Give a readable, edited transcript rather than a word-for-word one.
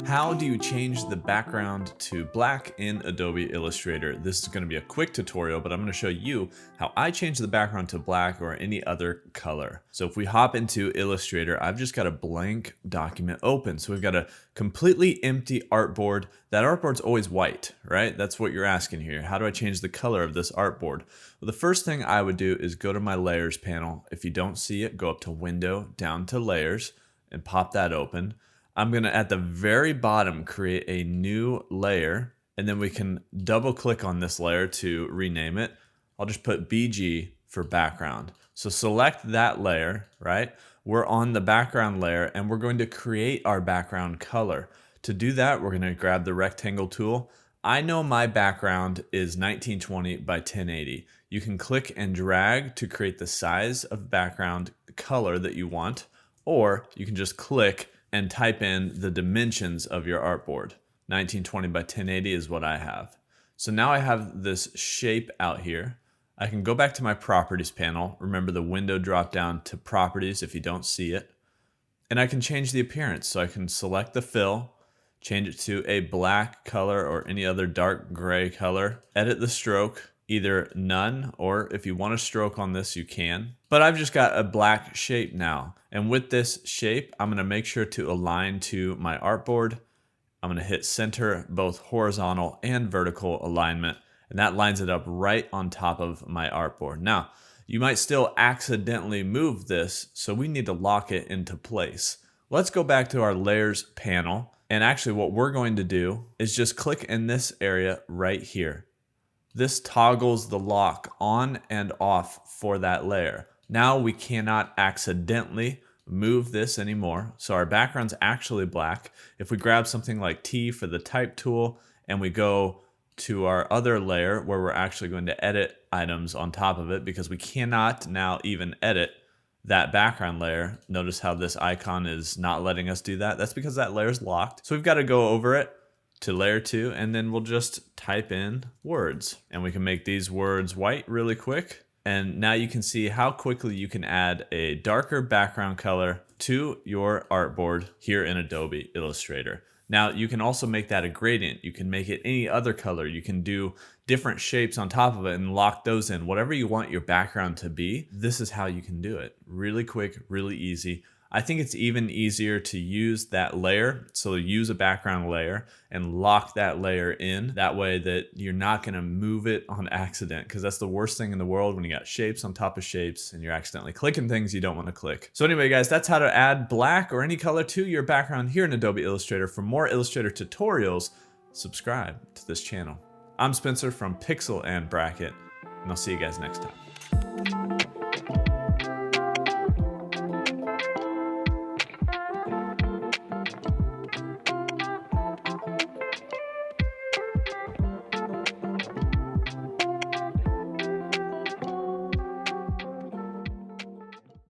How do you change the background to black in Adobe Illustrator? This is going to be a quick tutorial, but I'm going to show you how I change the background to black or any other color. So if we hop into Illustrator, I've just got a blank document open. So we've got a completely empty artboard. That artboard's always white, right? That's what you're asking here. How do I change the color of this artboard? Well, the first thing I would do is go to my layers panel. If you don't see it, go up to Window, down to Layers, and pop that open. I'm gonna, at the very bottom, create a new layer, and then we can double click on this layer to rename it. I'll just put BG for background. So select that layer, right? We're on the background layer and we're going to create our background color. To do that, we're gonna grab the rectangle tool. I know my background is 1920 by 1080. You can click and drag to create the size of background color that you want, or you can just click and type in the dimensions of your artboard. 1920 by 1080 is what I have. So now I have this shape out here. I can go back to my properties panel. Remember the window drop down to properties if you don't see it. And I can change the appearance. So I can select the fill, change it to a black color or any other dark gray color, edit the stroke, either none, or if you want a stroke on this, you can. But I've just got a black shape now. And with this shape, I'm gonna make sure to align to my artboard. I'm gonna hit center, both horizontal and vertical alignment, and that lines it up right on top of my artboard. Now, you might still accidentally move this, so we need to lock it into place. Let's go back to our layers panel. And actually what we're going to do is just click in this area right here. This toggles the lock on and off for that layer. Now we cannot accidentally move this anymore. So our background's actually black. If we grab something like T for the type tool and we go to our other layer where we're actually going to edit items on top of it, because we cannot now even edit that background layer. Notice how this icon is not letting us do that. That's because that layer is locked. So we've got to go over it to layer 2, and then we'll just type in words, and we can make these words white really quick. And now you can see how quickly you can add a darker background color to your artboard here in Adobe Illustrator. Now you can also make that a gradient. You can make it any other color. You can do different shapes on top of it and lock those in. Whatever you want your background to be, this is how you can do it. Really quick, really easy. I think it's even easier to use that layer. So use a background layer and lock that layer in. That way that you're not gonna move it on accident, because that's the worst thing in the world when you got shapes on top of shapes and you're accidentally clicking things you don't wanna click. So anyway, guys, that's how to add black or any color to your background here in Adobe Illustrator. For more Illustrator tutorials, subscribe to this channel. I'm Spencer from Pixel and Bracket, and I'll see you guys next time.